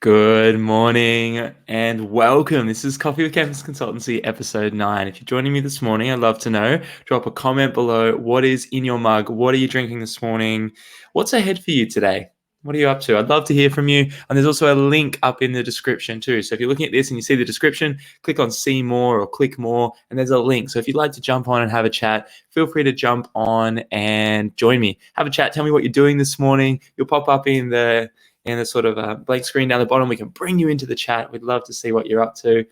Good morning and welcome. This is Coffee with Campus Consultancy, episode 9. If you're joining me this morning, I'd love to know. Drop a comment below. What is in your mug? What are you drinking this morning? What's ahead for you today? What are you up to? I'd love to hear from you. And there's also a link up in the description too. So if you're looking at this and you see the description, click on see more or click more, and there's a link. So if you'd like to jump on and have a chat, feel free to jump on and join me. Have a chat. Tell me what you're doing this morning. You'll pop up in the sort of blank screen down the bottom. We can bring you into the chat. We'd love to see what you're up to.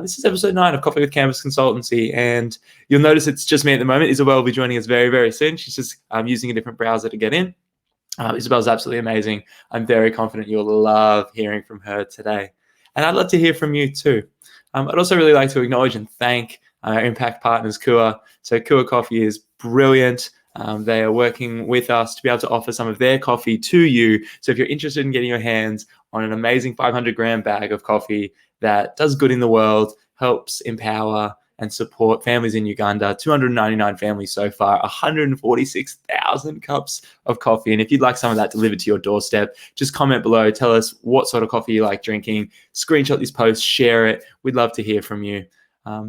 This is episode 9 of Coffee with Campus Consultancy, and you'll notice it's just me at the moment. Isabelle will be joining us very, very soon. She's just using a different browser to get in. Isabelle's absolutely amazing. I'm very confident you'll love hearing from her today. And I'd love to hear from you too. I'd also really like to acknowledge and thank our impact partners, Kua. So Kua Coffee is brilliant. They are working with us to be able to offer some of their coffee to you. So if you're interested in getting your hands on an amazing 500-gram bag of coffee that does good in the world, helps empower and support families in Uganda, 299 families so far, 146,000 cups of coffee. And if you'd like some of that delivered to your doorstep, just comment below. Tell us what sort of coffee you like drinking. Screenshot this post, share it. We'd love to hear from you.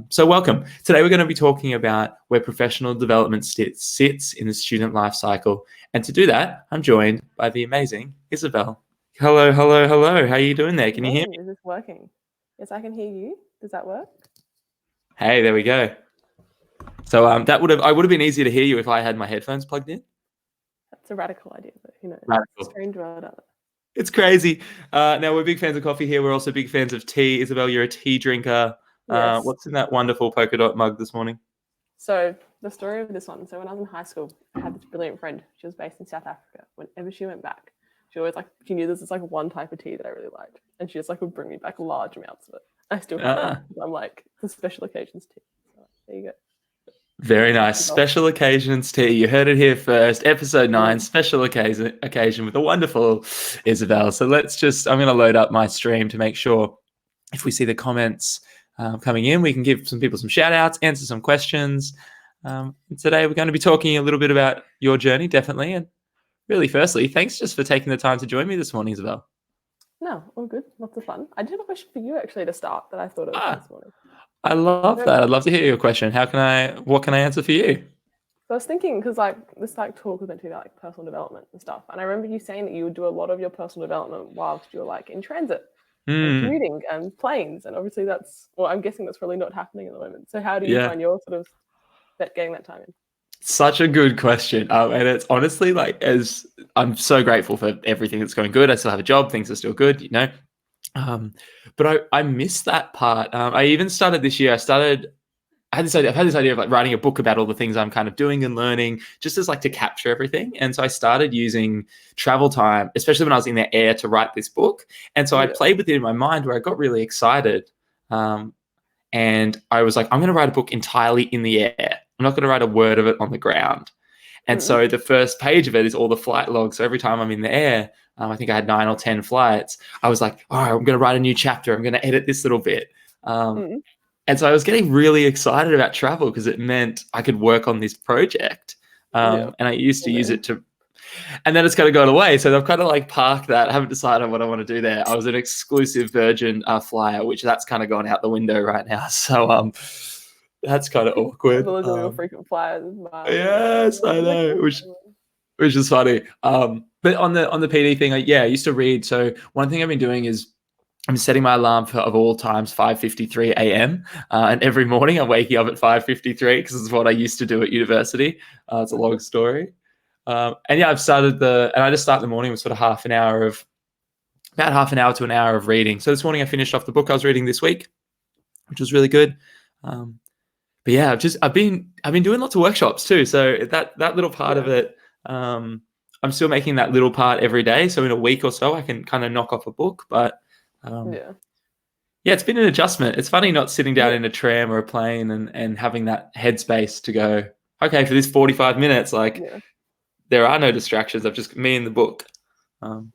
So welcome. Today we're going to be talking about where professional development sits in the student life cycle. And to do that, I'm joined by the amazing Isabelle. Hello. How are you doing there? Can you hear me? Is this working? Yes, I can hear you. Does that work? Hey, there we go. So I would have been easier to hear you if I had my headphones plugged in. That's a radical idea, but Radical. Strange world out there. It's crazy. Now we're big fans of coffee here. We're also big fans of tea. Isabelle, you're a tea drinker. Yes. What's in that wonderful polka dot mug this morning? So the story of this one. So when I was in high school, I had this brilliant friend. She was based in South Africa. Whenever she went back, she always she knew this was one type of tea that I really liked, and she just would bring me back large amounts of it. I still have it. I'm the special occasions tea. So there you go. Very nice. Special occasions tea. You heard it here first. Episode 9, special occasion with the wonderful Isabelle. So I'm going to load up my stream to make sure if we see the comments coming in, we can give some people some shout outs, answer some questions. Today we're going to be talking a little bit about your journey, definitely. And really, firstly, thanks just for taking the time to join me this morning, Isabelle. No, all good. Lots of fun. I did have a question for you actually to start that I thought of this morning. I love that. I'd love to hear your question. What can I answer for you? So I was thinking, because this talk was meant to be about personal development and stuff. And I remember you saying that you would do a lot of your personal development whilst you were in transit and commuting and planes. And obviously I'm guessing that's probably not happening at the moment. So how do you find your sort of getting that time in? Such a good question. And it's honestly as I'm so grateful for everything that's going good. I still have a job. Things are still good, but I missed that part. I even started this year. I've had this idea of writing a book about all the things I'm kind of doing and learning, just as to capture everything. And so I started using travel time, especially when I was in the air, to write this book. And so I played with it in my mind where I got really excited. And I was I'm going to write a book entirely in the air. I'm not going to write a word of it on the ground. And so the first page of it is all the flight logs. So every time I'm in the air, I think I had 9 or 10 flights. I was all right, I'm going to write a new chapter. I'm going to edit this little bit. And so I was getting really excited about travel because it meant I could work on this project. And I used to use it to, and then it's kind of gone away. So I've kind of parked that. I haven't decided what I want to do there. I was an exclusive Virgin flyer, which that's kind of gone out the window right now. So that's kind of awkward. Frequent flyers. Yes, I know, which is funny. But on the PD thing, I used to read. So one thing I've been doing is I'm setting my alarm of all times 5:53 a.m. And every morning I'm waking up at 5:53 because it's what I used to do at university. It's a long story. I've started and I just start the morning with sort of about half an hour to an hour of reading. So this morning I finished off the book I was reading this week, which was really good. But yeah, I've been doing lots of workshops too. So that little part of it, I'm still making that little part every day. So in a week or so, I can kind of knock off a book. But it's been an adjustment. It's funny not sitting down in a tram or a plane and having that headspace to go, okay, for this 45 minutes, there are no distractions. I've just me and the book. No.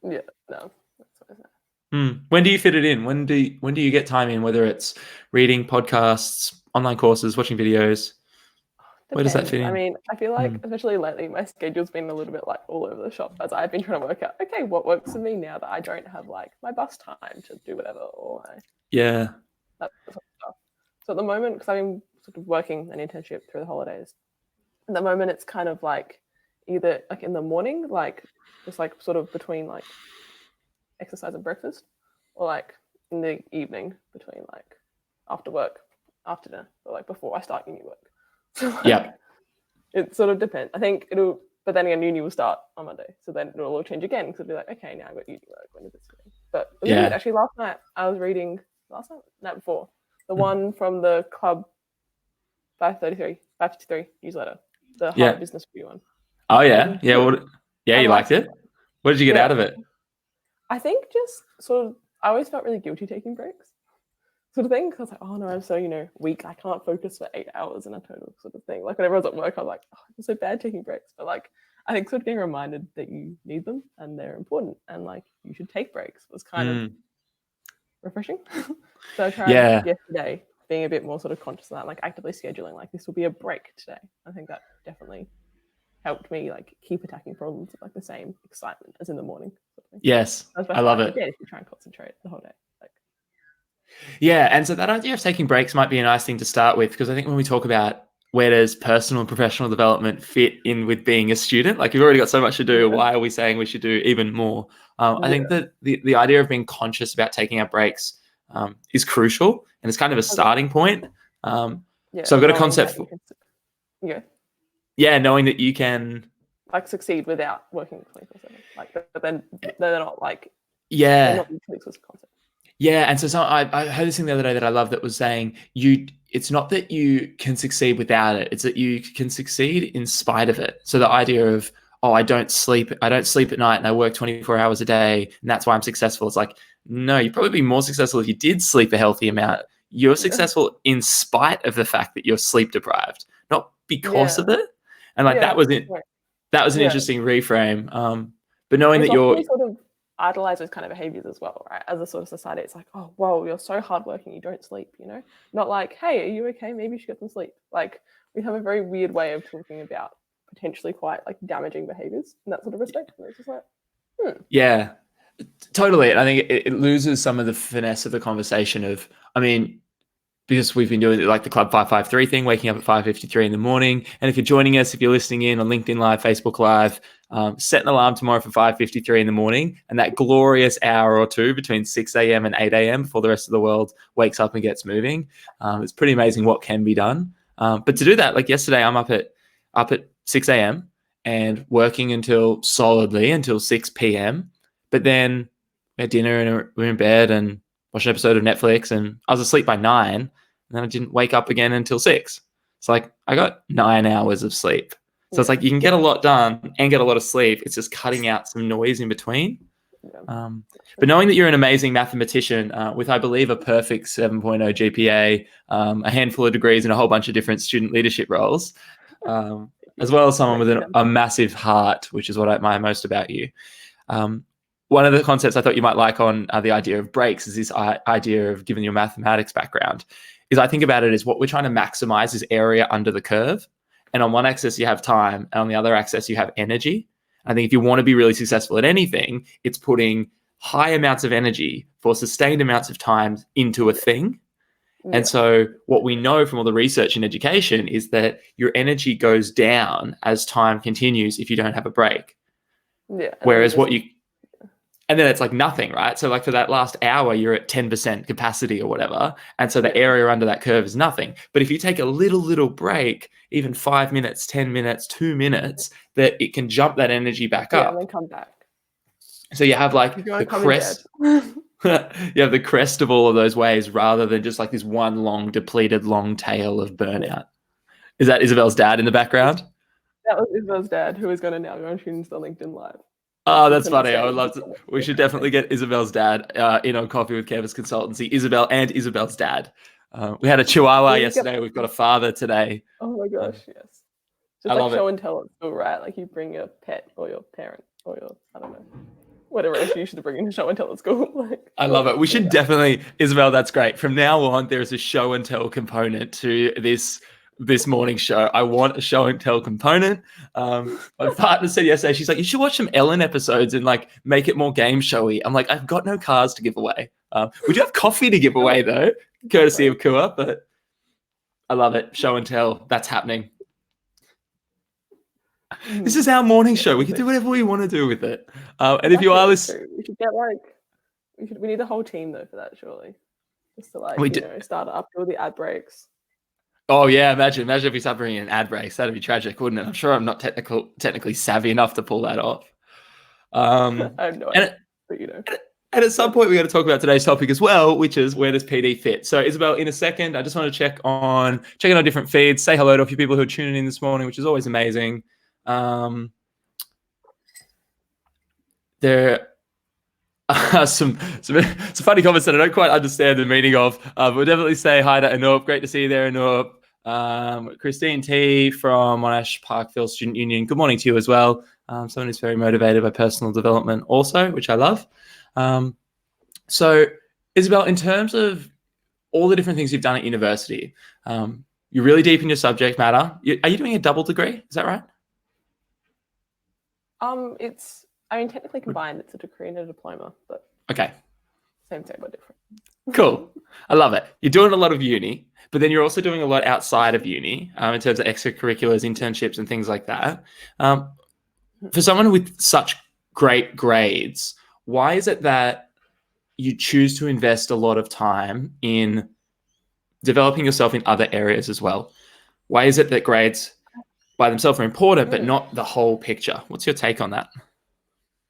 When do you fit it in? When do you get time in? Whether it's reading, podcasts, online courses, watching videos? Where does that Depends. fit I in? mean, I feel like, especially lately, my schedule's been a little bit like all over the shop as I've been trying to work out, okay, what works for me now that I don't have like my bus time to do whatever or Yeah. that sort of stuff. So at the moment, because I've been sort of working an internship through the holidays, at the moment it's kind of like either like in the morning, like just like sort of between like exercise and breakfast, or like in the evening between like after work, after dinner, or like before I start uni work. So like Yeah. it sort of depends. I think it'll, but then again, uni will start on Monday, so then it'll all change again because it'll be like, okay, now I've got uni work. When is it starting? But it was really good. Actually, last night I was reading night before, the one from the Club 553 newsletter, the Harvard Business Review one. Oh It yeah. was Yeah. good. You liked it? What did you get out of it? I think just sort of, I always felt really guilty taking breaks, sort of thing. Because I was like, oh no, I'm so, weak. I can't focus for 8 hours in a total sort of thing. Like whenever I was at work, I was like, oh, I'm so bad taking breaks. But like, I think sort of getting reminded that you need them and they're important and like you should take breaks was kind of refreshing. So I tried yesterday being a bit more sort of conscious of that, like actively scheduling, like this will be a break today. I think that definitely helped me like keep attacking problems with like the same excitement as in the morning. Sort of thing. Yes, I love it. If you try and concentrate the whole day. Yeah, and so that idea of taking breaks might be a nice thing to start with, because I think when we talk about where does personal and professional development fit in with being a student, like you've already got so much to do, why are we saying we should do even more? I think that the idea of being conscious about taking our breaks is crucial, and it's kind of a starting point. So I've got a concept knowing that you can like succeed without working 24/7, like, but then they're not like they're not mutually exclusive concepts. Yeah, and so I heard this thing the other day that I love that was saying it's not that you can succeed without it, it's that you can succeed in spite of it. So the idea of, oh, I don't sleep at night and I work 24 hours a day and that's why I'm successful. It's like, no, you'd probably be more successful if you did sleep a healthy amount. You're successful in spite of the fact that you're sleep deprived, not because of it. And like that was it. That was an interesting reframe. But knowing that you're sort of idolize those kind of behaviors as well, right? As a sort of society, it's like, oh, whoa, you're so hardworking, you don't sleep, Not like, hey, are you okay? Maybe you should get some sleep. Like, we have a very weird way of talking about potentially quite like damaging behaviors in that sort of respect. And it's just like, Yeah, totally. And I think it loses some of the finesse of the conversation of, I mean, because we've been doing like the Club 553 thing, waking up at 5:53 in the morning. And if you're joining us, if you're listening in on LinkedIn Live, Facebook Live, set an alarm tomorrow for 5:53 in the morning, and that glorious hour or two between 6 a.m. and 8 a.m. before the rest of the world wakes up and gets moving. It's pretty amazing what can be done. But to do that, like yesterday, I'm up at 6 a.m. and working solidly until 6 p.m. But then we had dinner and we're in bed and watched an episode of Netflix, and I was asleep by 9, and then I didn't wake up again until 6. It's like I got 9 hours of sleep. So it's like you can get a lot done and get a lot of sleep. It's just cutting out some noise in between. But knowing that you're an amazing mathematician with, I believe, a perfect 7.0 GPA, a handful of degrees and a whole bunch of different student leadership roles, as well as someone with a massive heart, which is what I admire most about you. One of the concepts I thought you might like on the idea of breaks is this idea of, given your mathematics background, is I think about it as what we're trying to maximize is area under the curve. And on one axis, you have time, and on the other axis, you have energy. I think if you want to be really successful at anything, it's putting high amounts of energy for sustained amounts of time into a thing. And so what we know from all the research in education is that your energy goes down as time continues if you don't have a break. Whereas and then it's like nothing, right? So like for that last hour, you're at 10% capacity or whatever. And so the area under that curve is nothing. But if you take a little break, even 5 minutes, 10 minutes, 2 minutes, that it can jump that energy back up. And then come back. So you have like the crest. You have the crest of all of those waves rather than just like this one long depleted long tail of burnout. Is that Isabelle's dad in the background? That was Isabelle's dad, who is going to now go and tune into LinkedIn Live. Oh, that's funny. I would love to. We should definitely get Isabelle's dad in on Coffee with Campus Consultancy. Isabelle and Isabelle's dad. We had a chihuahua yesterday. We've got a father today. Oh my gosh, yes. Just like show and tell at school, right? Like you bring your pet or your parent or your, I don't know, whatever else you should bring in to show and tell at school. Like, I love it. We should definitely, Isabelle, that's great. From now on, there's a show and tell component to this this morning show. I want a show and tell component. My partner said yesterday, she's like, you should watch some Ellen episodes and like make it more game showy. I'm like, I've got no cars to give away. We do have coffee to give away though, courtesy of Kua, but I love it. Show and tell. That's happening. This is our morning show. We can do whatever we want to do with it. And if you are listening, we should get we need a whole team though for that, surely. Just to like, start up, do all the ad breaks. Oh yeah, imagine if we start bringing in ad breaks. That'd be tragic, wouldn't it? I'm sure I'm not technically savvy enough to pull that off. I have no idea, but And at some point, we got to talk about today's topic as well, which is where does PD fit? So, Isabelle, in a second, I just want to check on different feeds, say hello to a few people who are tuning in this morning, which is always amazing. There are some funny comments that I don't quite understand the meaning of. We'll definitely say hi to Anup. Great to see you there, Anup. Christine T from Monash Parkville Student Union. Good morning to you as well. Someone who's very motivated by personal development also, which I love. So, Isabelle, in terms of all the different things you've done at university, you're really deep in your subject matter. Are you doing a double degree? Is that right? Technically combined. It's a degree and a diploma, but okay, same but different. Cool. I love it. You're doing a lot of uni, but then you're also doing a lot outside of uni in terms of extracurriculars, internships, and things like that. For someone with such great grades, why is it that you choose to invest a lot of time in developing yourself in other areas as well? Why is it that grades by themselves are important, but not the whole picture? What's your take on that?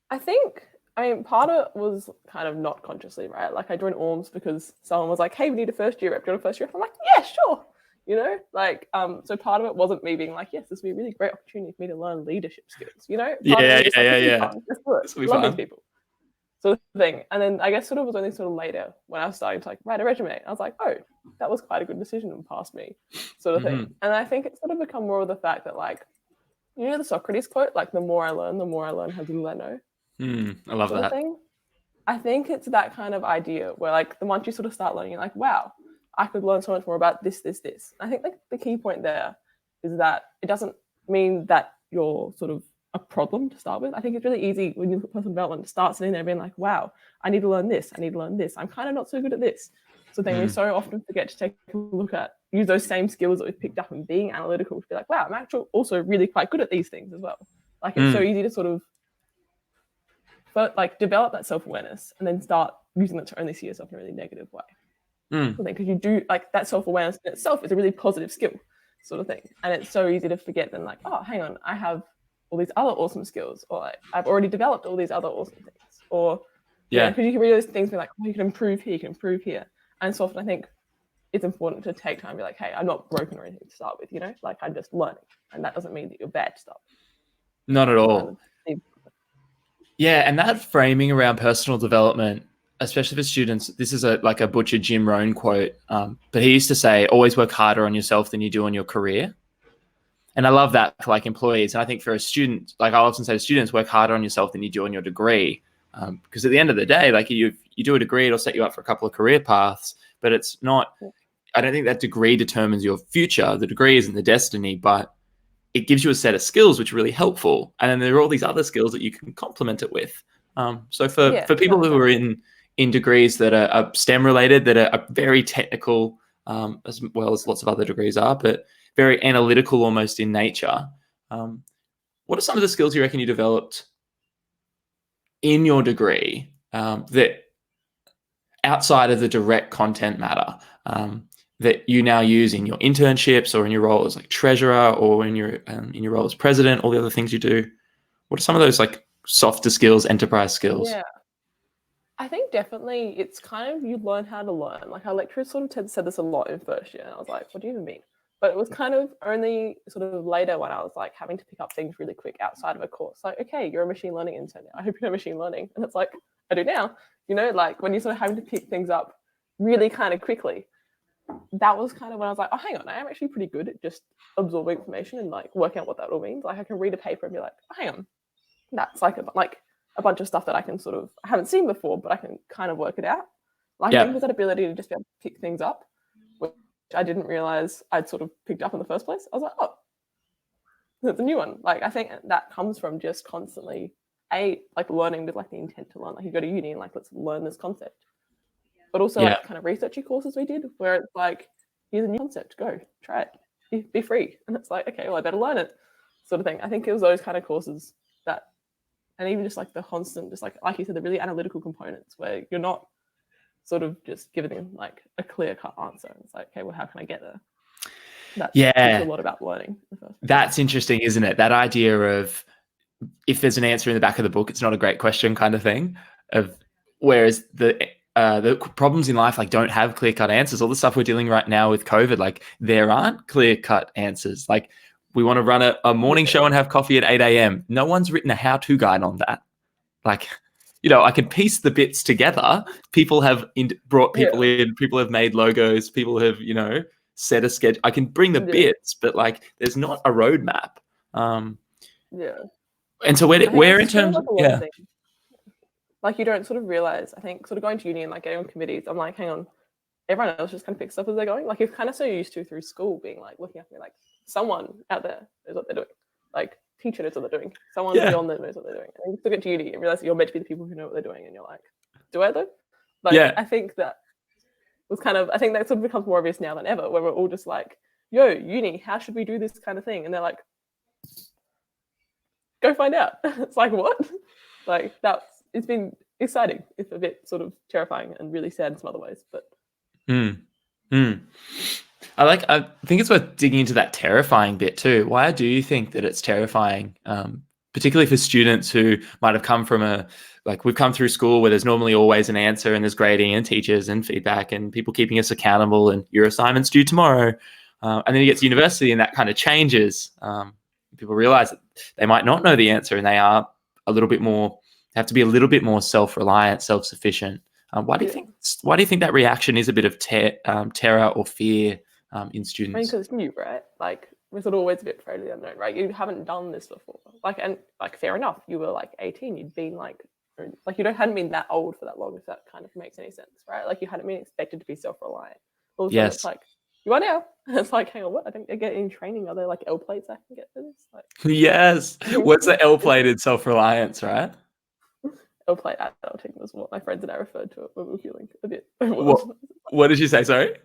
I think, part of it was kind of not consciously, right? Like I joined ORMS because someone was like, hey, we need a first year rep. Do you want a first year rep? I'm like, yeah, sure. So part of it wasn't me being like, yes, this would be a really great opportunity for me to learn leadership skills, Yeah. Let's do it. Love these people. Sort of thing. And then I guess sort of was only sort of later when I was starting to like write a resume. I was like, oh, that was quite a good decision and passed me, sort of thing. And I think it's sort of become more of the fact that like, the Socrates quote, like the more I learn, how little I know. I love that. Thing. I think it's that kind of idea where like the once you sort of start learning, you're like, wow, I could learn so much more about this. I think like the key point there is that it doesn't mean that you're sort of a problem to start with. I think it's really easy when you look at personal development to start sitting there being like, wow, I need to learn this. I'm kind of not so good at this. So then we so often forget to take a look at, use those same skills that we've picked up and being analytical to be like, wow, I'm actually also really quite good at these things as well. Like it's so easy to sort of like develop that self-awareness and then start using that to only see yourself in a really negative way. Because you do like that self-awareness in itself is a really positive skill sort of thing. And it's so easy to forget then like, oh, hang on, I have all these other awesome skills, or like, I've already developed all these other awesome things. Or because you can read those things, be like, oh, you can improve here, And so often I think it's important to take time and be like, hey, I'm not broken or anything to start with, like I'm just learning. And that doesn't mean that you're bad to start with. Not at all. Yeah, and that framing around personal development, especially for students, this is like a butchered Jim Rohn quote, but he used to say, always work harder on yourself than you do on your career. And I love that for like employees. And I think for a student, like I often say to students, work harder on yourself than you do on your degree. Because at the end of the day, like you do a degree, it'll set you up for a couple of career paths, but it's not, I don't think that degree determines your future. The degree isn't the destiny, but it gives you a set of skills which are really helpful. And then there are all these other skills that you can complement it with. So for people who are in degrees that are STEM related, that are very technical, as well as lots of other degrees are, but very analytical almost in nature. What are some of the skills you reckon you developed in your degree that outside of the direct content matter, that you now use in your internships or in your role as like treasurer or in your role as president, all the other things you do? What are some of those like softer skills, enterprise skills? Yeah, I think definitely it's kind of, you learn how to learn. Like our lecturers sort of said this a lot in first year, and I was like, what do you even mean? But it was kind of only sort of later when I was like having to pick up things really quick outside of a course. Like, okay, you're a machine learning intern now. I hope you know machine learning. And it's like, I do now. Like when you're sort of having to pick things up really kind of quickly, that was kind of when I was like, oh, hang on, I am actually pretty good at just absorbing information and like working out what that all means. Like I can read a paper and be like, oh, hang on, that's like a bunch of stuff that I can sort of, I haven't seen before, but I can kind of work it out. Like I think there's that ability to just be able to pick things up I didn't realize I'd sort of picked up in the first place. I was like, oh, that's a new one. Like, I think that comes from just constantly like learning with like the intent to learn. Like, you go to uni and like, let's learn this concept. But also like kind of researchy courses we did where it's like, here's a new concept, go try it, be free. And it's like, okay, well, I better learn it, sort of thing. I think it was those kind of courses that, and even just like the constant, just like you said, the really analytical components where you're not sort of just giving them like a clear-cut answer. It's like, okay, well, how can I get there? That teaches a lot about learning. That's interesting, isn't it? That idea of if there's an answer in the back of the book, it's not a great question kind of thing. Whereas the problems in life like don't have clear-cut answers. All the stuff we're dealing right now with COVID, like there aren't clear-cut answers. Like we want to run a morning show and have coffee at 8 a.m. No one's written a how-to guide on that. Like, you know, I can piece the bits together. People have brought people in. People have made logos. People have, you know, set a schedule. I can bring the bits, but like there's not a roadmap. And so where in terms of like you don't sort of realize, I think sort of going to uni and like getting on committees, I'm like, hang on, everyone else just kind of picks up as they're going. Like you're kind of so used to through school being like looking at me like someone out there knows what they're doing. Like teacher knows what they're doing. Someone beyond them knows what they're doing. And you still get to uni and realize that you're meant to be the people who know what they're doing and you're like, do I though? Like I think that was kind of, I think that sort of becomes more obvious now than ever, where we're all just like, yo, uni, how should we do this kind of thing? And they're like, go find out. It's like, what? Like it's been exciting. It's a bit sort of terrifying and really sad in some other ways, but. I think it's worth digging into that terrifying bit too. Why do you think that it's terrifying? Particularly for students who might have come from we've come through school where there's normally always an answer and there's grading and teachers and feedback and people keeping us accountable and your assignment's due tomorrow. And then you get to university and that kind of changes. People realize that they might not know the answer and they are have to be a little bit more self-reliant, self-sufficient. Why do you think that reaction is a bit of terror or fear in students? I mean, because it's new, right? Like we're sort of always a bit afraid of the unknown, right? You haven't done this before. And fair enough, you were like 18, you'd been like you hadn't been that old for that long, if that kind of makes any sense, right? Like you hadn't been expected to be self-reliant. All of a sudden it's like, you are now. It's like, hang on, what? I don't get any training. Are there like L plates I can get for this? Like, yes. What's the L plate in self-reliance, right? L plate adulting was what my friends and I referred to it when we were feeling a bit. What did you say? Sorry.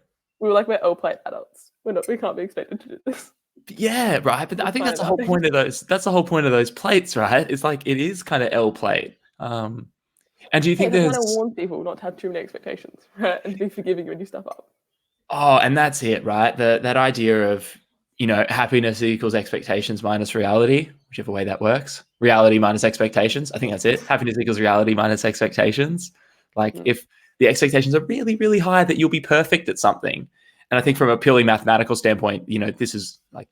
We were like, we're L plate adults. We can't be expected to do this. Yeah, right. But I think that's the whole point of those. That's the whole point of those plates, right? It's like it is kind of L plate. And do you think there's? I want to warn people not to have too many expectations, right? And to be forgiving when you stuff up. Oh, and that's it, right? That idea of, you know, happiness equals expectations minus reality, whichever way that works. Reality minus expectations. I think that's it. Happiness equals reality minus expectations. Like if the expectations are really, really high that you'll be perfect at something. And I think from a purely mathematical standpoint, you know, this is like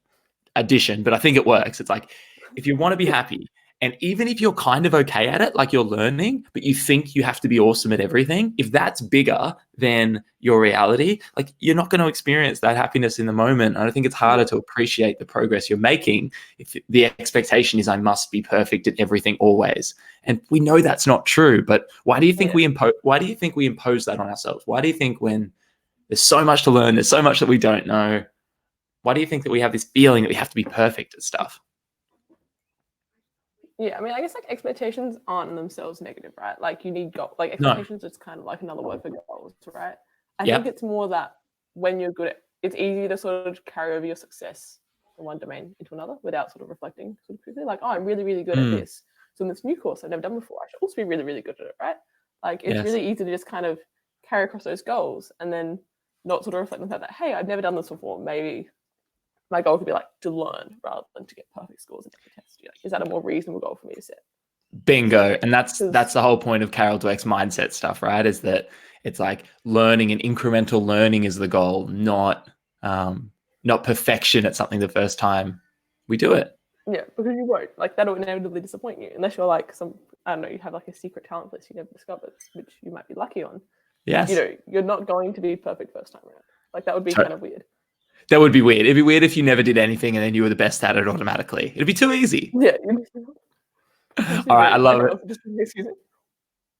addition, but I think it works. It's like, if you want to be happy, and even if you're kind of okay at it, like you're learning, but you think you have to be awesome at everything, if that's bigger than your reality, like you're not going to experience that happiness in the moment. And I think it's harder to appreciate the progress you're making if the expectation is I must be perfect at everything always. And we know that's not true, but why do you think we impose that on ourselves? Why do you think when there's so much to learn, there's so much that we don't know, why do you think that we have this feeling that we have to be perfect at stuff? Yeah, I mean, I guess like expectations aren't in themselves negative, right? Like you need like expectations is kind of like another word for goals, right? I think it's more that when you're good at, it's easy to sort of carry over your success from one domain into another without sort of reflecting sort of quickly. Like, oh, I'm really, really good at this. So in this new course I've never done before, I should also be really, really good at it, right? Like it's really easy to just kind of carry across those goals and then not sort of reflect on the fact that, hey, I've never done this before. Maybe my goal could be like to learn rather than to get perfect scores in every test. Like, is that a more reasonable goal for me to set? Bingo. And that's the whole point of Carol Dweck's mindset stuff, right? Is that it's like learning and incremental learning is the goal, not perfection at something the first time we do it. Yeah, because you won't. Like that'll inevitably disappoint you unless you're like I don't know, you have like a secret talent list you never discovered, which you might be lucky on. Yes. You know, you're not going to be perfect first time around. Like that would be kind of weird. That would be weird. It'd be weird if you never did anything and then you were the best at it automatically. It'd be too easy. Yeah. All right, I love it.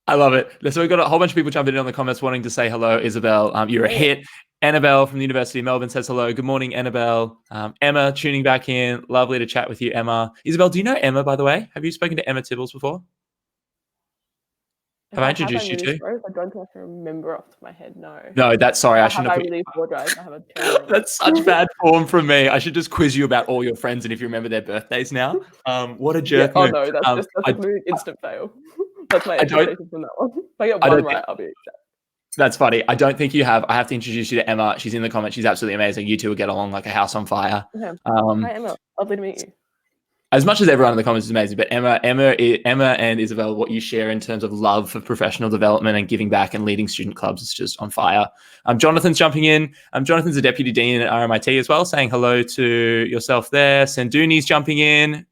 I love it. So we've got a whole bunch of people jumping in on the comments wanting to say hello, Isabelle. You're a hit. Annabelle from the University of Melbourne says hello. Good morning, Annabelle. Emma tuning back in. Lovely to chat with you, Emma. Isabelle, do you know Emma, by the way? Have you spoken to Emma Tibbles before? If Have I I have, I'm introduced you really to? sorry. I don't think I can remember off the top of my head. No. No, that's sorry. If I I have, shouldn't I have put really apologize. I have a terrible memory. That's such bad form from me. I should just quiz you about all your friends and if you remember their birthdays now. What a jerk Oh move. no, that's I, like an instant fail. That's my I don't. expectation from that one. If I get I one don't. right, I'll be upset. That's funny. I don't think you have. I have to introduce you to Emma. She's in the comments. She's absolutely amazing. You two will get along like a house on fire. Okay. Hi Emma, lovely to meet you. As much as everyone in the comments is amazing, but Emma and Isabelle, what you share in terms of love for professional development and giving back and leading student clubs is just on fire. Jonathan's jumping in. Jonathan's a deputy dean at RMIT as well, saying hello to yourself there. Sanduni's jumping in.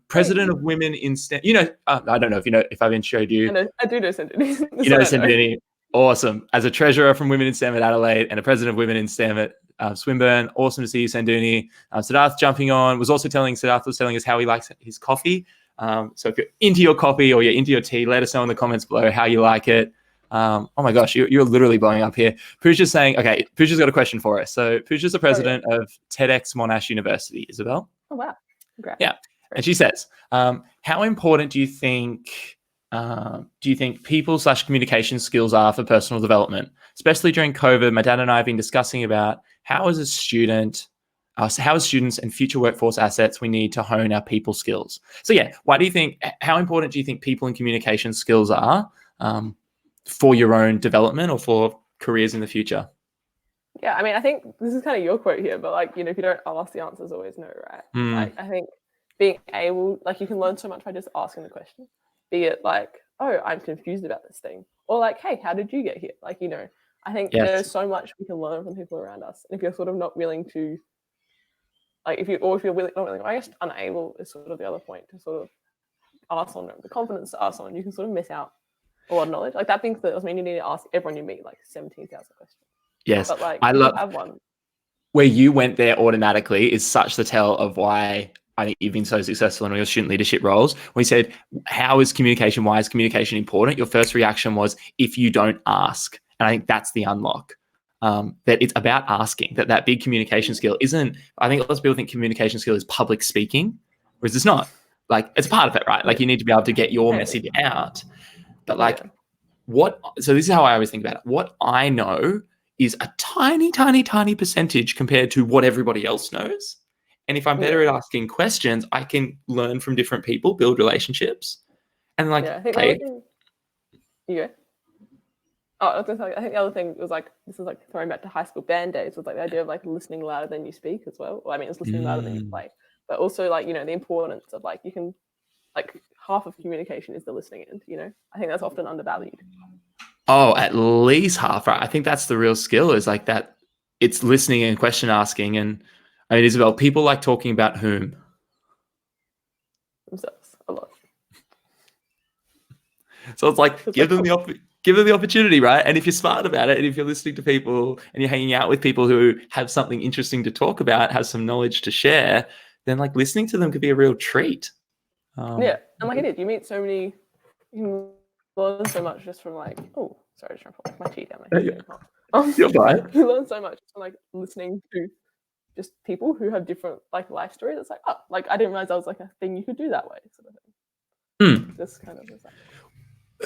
President of Women in STEM. I don't know if I've introed you. I do know Sanduni. You know Sanduni. Awesome. As a treasurer from Women in STEM at Adelaide and a president of Women in STEM at Swinburne. Awesome to see you, Sanduni. Siddharth jumping on. Siddharth was telling us how he likes his coffee. So if you're into your coffee or you're into your tea, let us know in the comments below how you like it. Oh my gosh, you're literally blowing up here. Pooja's saying, okay, Pooja's got a question for us. So Pooja's the president of TEDx Monash University, Isabelle. Oh, wow. Congrats. Yeah. And she says, how important do you think people/communication skills are for personal development, especially during COVID? My dad and I have been discussing about how as students and future workforce assets we need to hone our people skills. So yeah, how important do you think people and communication skills are for your own development or for careers in the future? Yeah, I mean, I think this is kind of your quote here, but if you don't ask, the answer is always no, right? I think being able, you can learn so much by just asking the question. Be it oh, I'm confused about this thing, or hey, how did you get here? I think there's so much we can learn from people around us. And if you're sort of not willing to, if you're not willing, I guess unable is sort of the other point to sort of ask someone, the confidence to ask someone, you can sort of miss out a lot of knowledge. That being said, you need to ask everyone you meet 17,000 questions. Yes, but I love have one. Where you went there automatically is such the tell of why I think you've been so successful in your student leadership roles. When you said, why is communication important? Your first reaction was, if you don't ask. And I think that's the unlock, that it's about asking, that big communication skill isn't, I think lots of people think communication skill is public speaking, whereas it's not. It's part of it, right? You need to be able to get your message out. But so this is how I always think about it. What I know is a tiny, tiny, tiny percentage compared to what everybody else knows. And if I'm better at asking questions, I can learn from different people, build relationships. And I think the other thing, you go. Oh, I was gonna say, I think the other thing was this is throwing back to high school band days, was the idea of listening louder than you speak as well. Well, I mean, it's listening louder than you play, but also the importance of you can half of communication is the listening end. I think that's often undervalued. Oh, at least half, right? I think that's the real skill, is that it's listening and question asking. And I mean, Isabelle, people like talking about whom? Themselves a lot. So it's give them the opportunity, right? And if you're smart about it, and if you're listening to people and you're hanging out with people who have something interesting to talk about, have some knowledge to share, then listening to them could be a real treat. Yeah, and it is. You meet so many, you learn so much just from oh, sorry, just trying to put my tea down. You're fine. You learn so much from listening to just people who have different life stories. It's oh, I didn't realize that was a thing you could do that way, sort of thing. This kind of is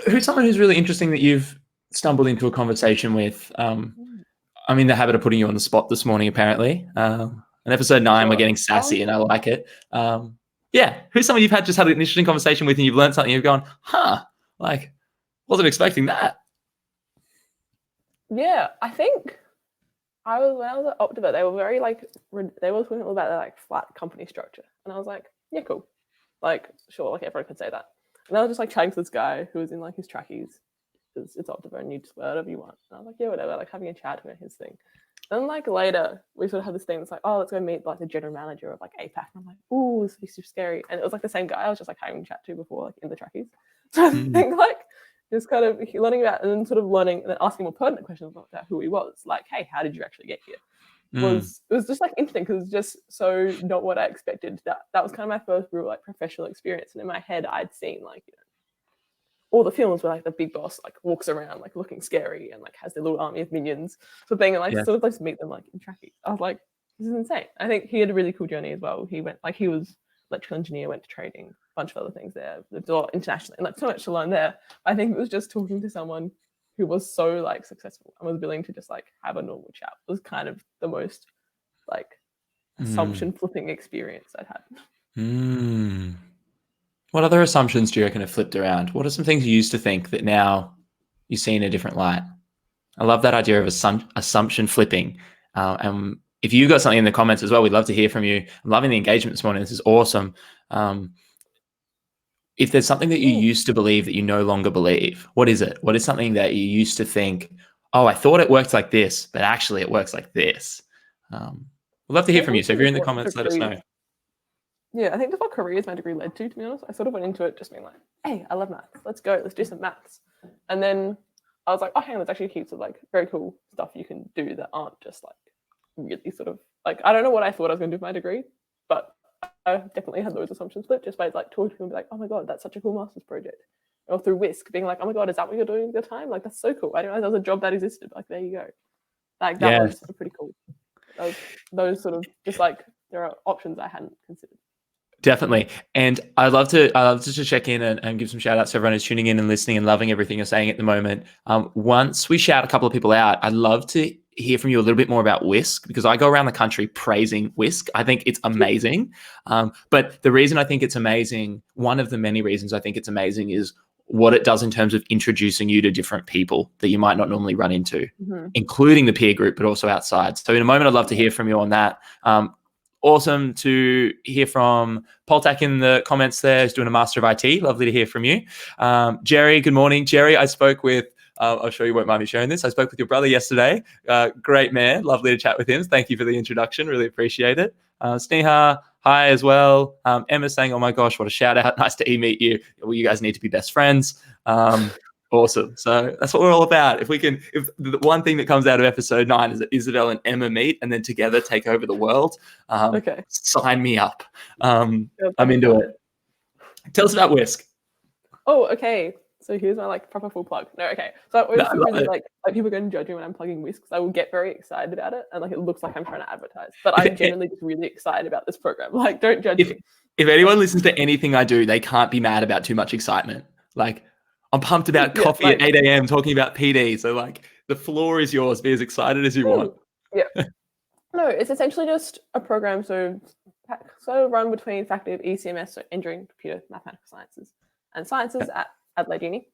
Who's someone who's really interesting that you've stumbled into a conversation with? I'm in the habit of putting you on the spot this morning, apparently. In episode 9, we're getting sassy, and I like it. Yeah, who's someone you've just had an interesting conversation with, and you've learned something, you've gone, wasn't expecting that. Yeah, I think when I was at Optiva, they were very they were talking about their flat company structure, and I was yeah, cool, sure, everyone could say that. And I was just chatting to this guy who was in his trackies, because it's Optiva and you just wear whatever you want. And I was yeah, whatever, having a chat about his thing. Then later we sort of had this thing that's oh, let's go meet the general manager of APAC. And I'm ooh, this is super scary. And it was the same guy I was just having a chat to before, in the trackies. So I think just kind of learning about, and then sort of learning and then asking more pertinent questions about who he was. Hey, how did you actually get here? It was just interesting, because it's just so not what I expected. That was kind of my first real professional experience. And in my head I'd seen all the films where like the big boss like walks around like looking scary and like has their little army of minions sort of thing, and like Yeah. sort of like meet them like in traffic. I was like, this is insane. I think he had a really cool journey as well. He went like he was electrical engineer, went to trading, a bunch of other things there, lived a lot internationally, and like so much to learn there. I think it was just talking to someone who was so like successful and was willing to just like have a normal chat was kind of the most like assumption flipping experience I'd had. What other assumptions do you reckon have flipped around? What are some things you used to think that now you see in a different light? I love that idea of assumption flipping. And if you've got something in the comments as well, we'd love to hear from you. I'm loving the engagement this morning. This is awesome. If there's something that you used to believe that you no longer believe, what is it? What is something that you used to think, oh, I thought it worked like this, but actually it works like this? We'd love to hear from you. So if you're in the comments, let us know. Yeah, I think that's what careers my degree led to be honest. I sort of went into it just being like, hey, I love maths. Let's go. Let's do some maths. And then I was like, oh, hang on, there's actually heaps of like very cool stuff you can do that aren't just like really sort of like, I don't know what I thought I was going to do with my degree, but I definitely had those assumptions flipped just by like talking to people and be like, oh my God, that's such a cool master's project. Or through Whisk being like, oh my God, is that what you're doing with your time? Like, that's so cool. I didn't realize there was a job that existed. Like, there you go. Like, that was pretty cool. Those sort of just like, there are options I hadn't considered. Definitely. And I'd love to just check in and give some shout outs to everyone who's tuning in and listening and loving everything you're saying at the moment. Once we shout a couple of people out, I'd love to hear from you a little bit more about Whisk, because I go around the country praising Whisk. I think it's amazing. But the reason I think it's amazing, one of the many reasons I think it's amazing, is what it does in terms of introducing you to different people that you might not normally run into, including the peer group, but also outside. So in a moment, I'd love to hear from you on that. Awesome to hear from Poltak in the comments there, who's doing a Master of IT. Lovely to hear from you. Jerry, good morning. Jerry, I spoke with, I'm sure you won't mind me sharing this. I spoke with your brother yesterday. Great man. Lovely to chat with him. Thank you for the introduction. Really appreciate it. Sneha, hi as well. Emma's saying, oh my gosh, what a shout out. Nice to meet you. Well, you guys need to be best friends. Awesome. So that's what we're all about. If the one thing that comes out of episode 9 is that Isabelle and Emma meet and then together take over the world. Okay. Sign me up. I'm into it. Tell us about Whisk. Oh, okay. So here's my like proper full plug. No, okay. So I always feel really like people are going to judge me when I'm plugging Whisk, because I will get very excited about it and like it looks like I'm trying to advertise. But I'm genuinely just really excited about this program. Like, don't judge me. If anyone listens to anything I do, they can't be mad about too much excitement. Like, I'm pumped about coffee at 8 a.m. talking about PD. So like the floor is yours. Be as excited as you want. Yeah. No, it's essentially just a program. So run between Faculty of ECMS, so Engineering, Computer, Mathematical Sciences, and Sciences at Adelaide Uni.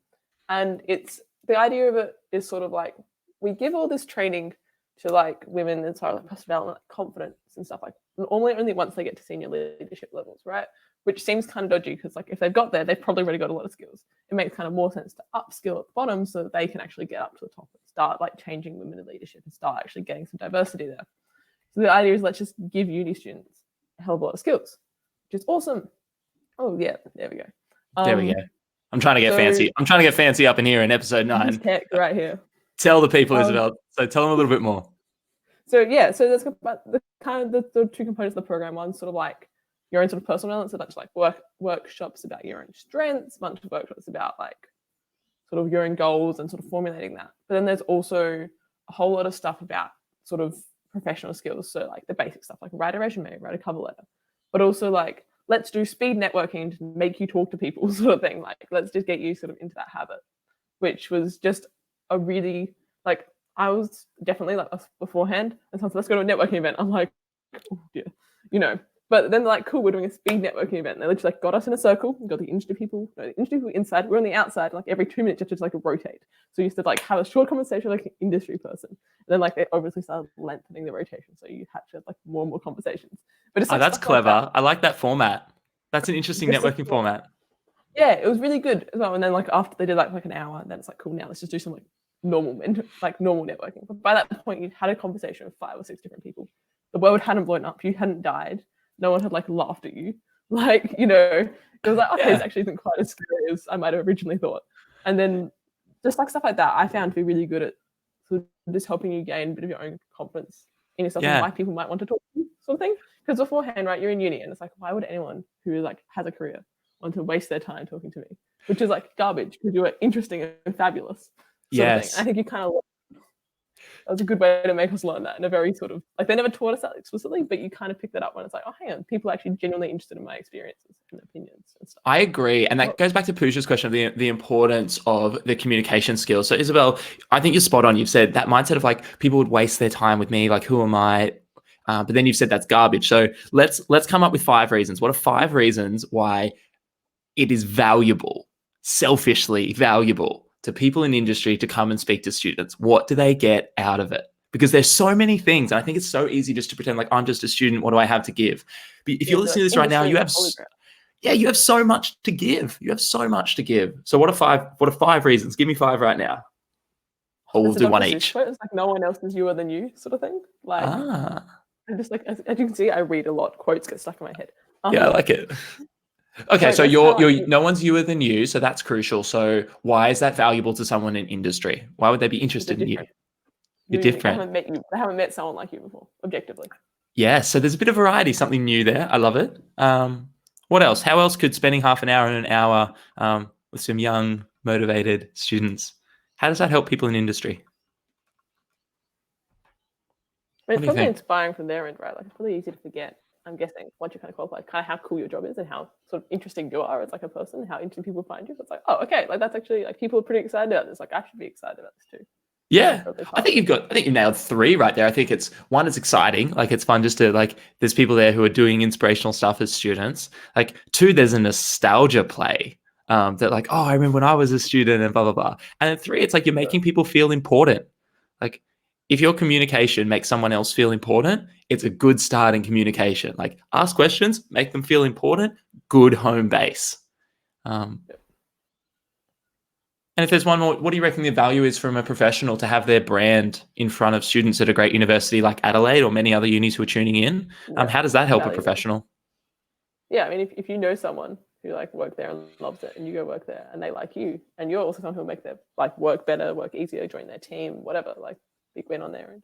And it's the idea of it is sort of like we give all this training to like women as far as like personal development, like confidence and stuff, like normally only once they get to senior leadership levels, right? Which seems kind of dodgy, because like if they've got there, they've probably already got a lot of skills. It makes kind of more sense to upskill at the bottom so that they can actually get up to the top and start like changing women in leadership and start actually getting some diversity there. So the idea is, let's just give uni students a hell of a lot of skills, which is awesome. Oh yeah, there we go. There we go. I'm trying to get fancy. I'm trying to get fancy up in here in episode 9. Tech right here. Tell the people, Isabelle. So tell them a little bit more. So yeah, so that's the kind of the two components of the program. One sort of like your own sort of personal development, so a bunch of like workshops about your own strengths, a bunch of workshops about like sort of your own goals and sort of formulating that. But then there's also a whole lot of stuff about sort of professional skills, so like the basic stuff, like write a resume, write a cover letter, but also like let's do speed networking to make you talk to people sort of thing. Like let's just get you sort of into that habit, which was just a really like I was definitely like beforehand, and so let's go to a networking event. I'm like, oh dear, you know. But then they're like, cool, we're doing a speed networking event. And they literally like got us in a circle, got the industry people inside. We're on the outside, like every 2 minutes, just like rotate. So you used to like have a short conversation with like an industry person. And then like they obviously started lengthening the rotation. So you had to have like more and more conversations. But it's like, that's clever. Like that. I like that format. That's an interesting networking format. Yeah, it was really good as well. And then like after they did like an hour, and then it's like, cool, now let's just do some like normal networking. But by that point, you had a conversation with 5 or 6 different people. The world hadn't blown up. You hadn't died. No one had like laughed at you. Like, you know, it was like, okay, this actually isn't quite as scary as I might have originally thought. And then just like stuff like that, I found to be really good at sort of just helping you gain a bit of your own confidence in yourself and why people might want to talk to you, sort of thing. Because beforehand, right, you're in uni and it's like, why would anyone who like has a career want to waste their time talking to me? which is like garbage because you were interesting and fabulous sort of thing. Yes. I think you kind of that was a good way to make us learn that in a very sort of like they never taught us that explicitly, but you kind of pick that up when it's like, oh, hang on, people are actually genuinely interested in my experiences and opinions and stuff. I agree. And that goes back to Pooja's question of the importance of the communication skills. So Isabelle, I think you're spot on. You've said that mindset of like people would waste their time with me, like who am I? But then you've said that's garbage. So let's come up with 5 reasons. What are 5 reasons why it is valuable, selfishly valuable to people in industry to come and speak to students? What do they get out of it? Because there's so many things. And I think it's so easy just to pretend like I'm just a student. What do I have to give? But if you're listening to this right now, you have so much to give. You have so much to give. So what are 5 reasons? Give me 5 right now. Or we'll do one each. It's like no one else is youer than you sort of thing. Like, I'm just like, as you can see, I read a lot. Quotes get stuck in my head. Yeah, I like it. Okay, so you're no one's youer than you, so that's crucial. So why is that valuable to someone in industry? Why would they be interested in you? You're different. They haven't met someone like you before, objectively. Yeah, so there's a bit of variety, something new there. I love it. What else? How else could spending half an hour and an hour with some young, motivated students, how does that help people in industry? I mean, it's probably inspiring from their end, right? Like, it's probably easy to forget, I'm guessing, once you're kind of qualified, kind of how cool your job is and how sort of interesting you are as like a person, how interesting people find you. It's like, oh, okay, like that's actually like people are pretty excited about this. Like, I should be excited about this too. Yeah, I think you nailed 3 right there. I think it's 1, it's exciting. Like it's fun just to like, there's people there who are doing inspirational stuff as students. Like 2, there's a nostalgia play that like, oh, I remember when I was a student and blah, blah, blah. And then 3, it's like you're making people feel important. Like if your communication makes someone else feel important, it's a good start in communication. Like ask questions, make them feel important, good home base. And if there's one more, what do you reckon the value is from a professional to have their brand in front of students at a great university like Adelaide or many other unis who are tuning in? How does that help a professional? Yeah, I mean, if you know someone who like worked there and loves it and you go work there and they like you and you're also someone who will make their like work better, work easier, join their team, whatever, like big win on their end.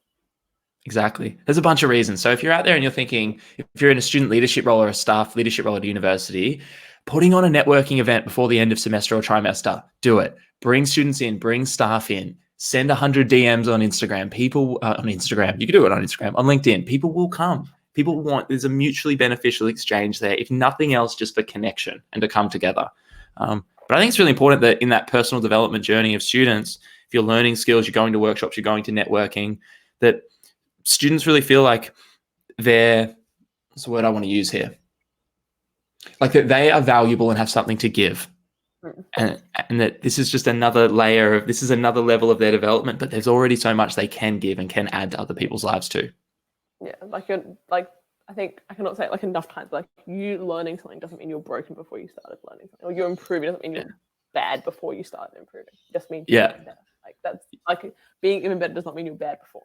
Exactly. There's a bunch of reasons. So if you're out there and you're thinking, if you're in a student leadership role or a staff leadership role at a university, putting on a networking event before the end of semester or trimester, do it. Bring students in, bring staff in, send 100 DMs on Instagram. People on Instagram, you can do it on Instagram, on LinkedIn. People will come. People want, there's a mutually beneficial exchange there, if nothing else, just for connection and to come together. But I think it's really important that in that personal development journey of students, if you're learning skills, you're going to workshops, you're going to networking, that students really feel like what's the word I want to use here? Like that they are valuable and have something to give. And that this is just another another level of their development, but there's already so much they can give and can add to other people's lives too. Yeah, I think I cannot say it like enough times. Like you learning something doesn't mean you're broken before you started learning something, or you're improving doesn't mean you're bad before you started improving. It just means you're better. Like that's like being even better does not mean you're bad before.